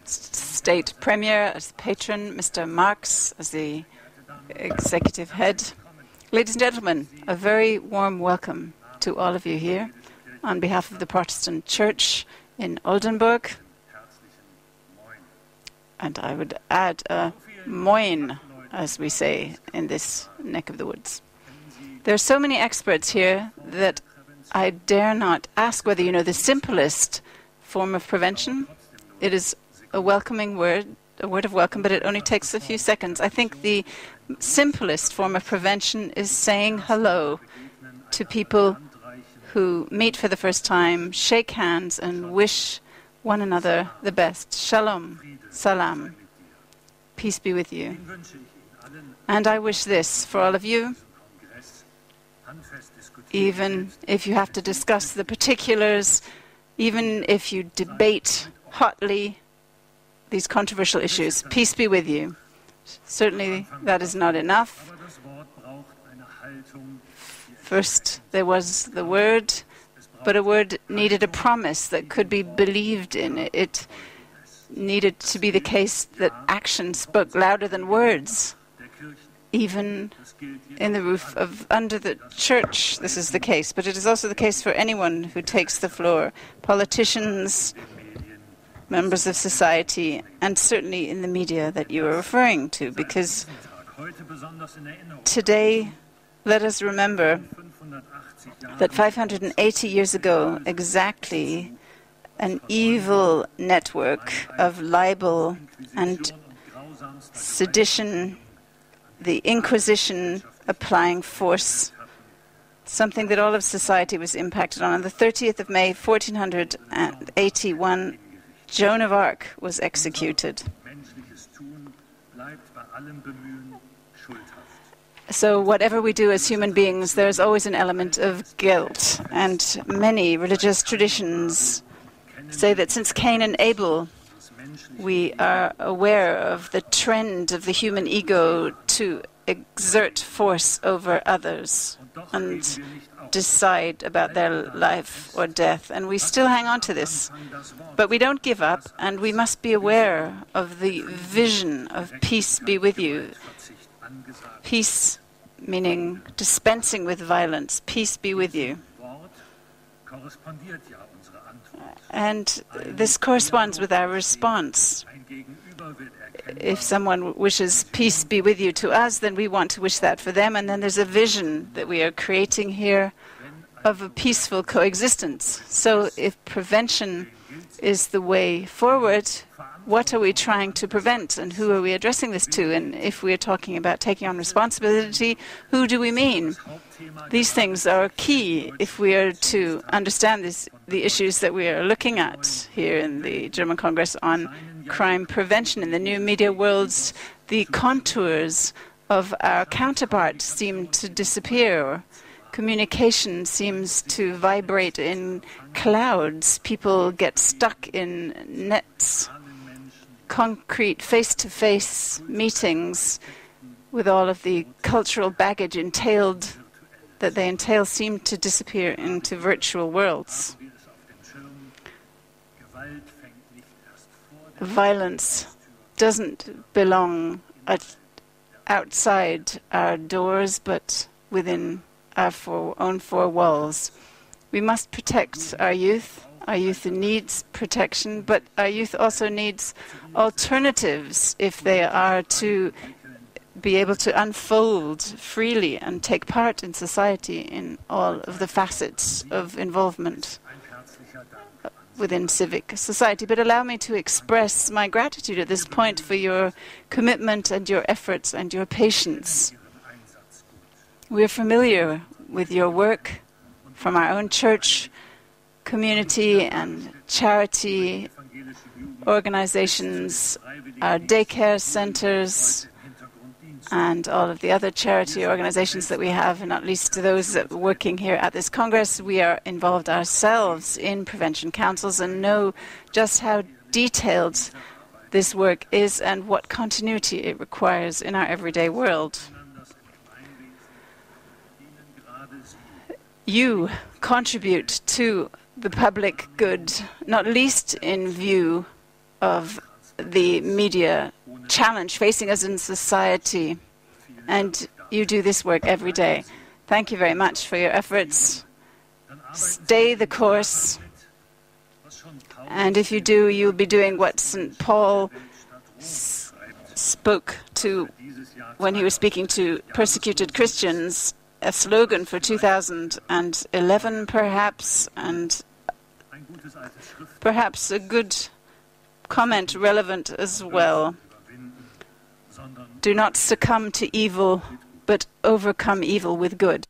State Premier as patron, Mr. Marx as the executive head. Ladies and gentlemen, a very warm welcome to all of you here on behalf of the Protestant Church in Oldenburg. And I would add a moin, as we say in this neck of the woods. There are so many experts here that I dare not ask whether you know the simplest form of prevention. It is a welcoming word, a word of welcome, but it only takes a few seconds. I think the simplest form of prevention is saying hello to people who meet for the first time, shake hands, and wish one another the best. Shalom, salam, peace be with you. And I wish this for all of you, even if you have to discuss the particulars, even if you debate hotly these controversial issues. Peace be with you. Certainly that is not enough. First there was the word, but a word needed a promise that could be believed in. It needed to be the case that action spoke louder than words. Even in the roof of under the church, this is the case. But it is also the case for anyone who takes the floor. Politicians, members of society, and certainly in the media that you are referring to. Because today, let us remember that 580 years ago, exactly, an evil network of libel and sedition, the Inquisition applying force, something that all of society was impacted on. On the 30th of May, 1481, Joan of Arc was executed. So whatever we do as human beings, there is always an element of guilt. And many religious traditions say that since Cain and Abel, we are aware of the trend of the human ego to exert force over others and decide about their life or death. And we still hang on to this. But we don't give up, and we must be aware of the vision of peace be with you. Peace meaning dispensing with violence. Peace be with you. And this corresponds with our response. If someone wishes peace be with you to us, then we want to wish that for them. And then there's a vision that we are creating here of a peaceful coexistence. So if prevention is the way forward, what are we trying to prevent and who are we addressing this to? And if we are talking about taking on responsibility, who do we mean? These things are key if we are to understand the issues that we are looking at here in the German Congress on crime prevention. In the new media worlds, the contours of our counterparts seem to disappear. Communication seems to vibrate in clouds. People get stuck in nets. Concrete face-to-face meetings with all of the cultural baggage that they entail seem to disappear into virtual worlds. Violence doesn't belong outside our doors, but within our own four walls. We must protect our youth. Our youth needs protection, but our youth also needs alternatives if they are to be able to unfold freely and take part in society in all of the facets of involvement within civic society. But allow me to express my gratitude at this point for your commitment and your efforts and your patience. We are familiar with your work from our own church, community and charity organizations, our daycare centers, and all of the other charity organizations that we have, and not least to those working here at this Congress. We are involved ourselves in prevention councils and know just how detailed this work is and what continuity it requires in our everyday world. You contribute to the public good, not least in view of the media challenge facing us in society. And you do this work every day. Thank you very much for your efforts. Stay the course. And if you do, you'll be doing what St. Paul spoke to when he was speaking to persecuted Christians, a slogan for 2011 perhaps, and perhaps a good comment relevant as well. Do not succumb to evil, but overcome evil with good.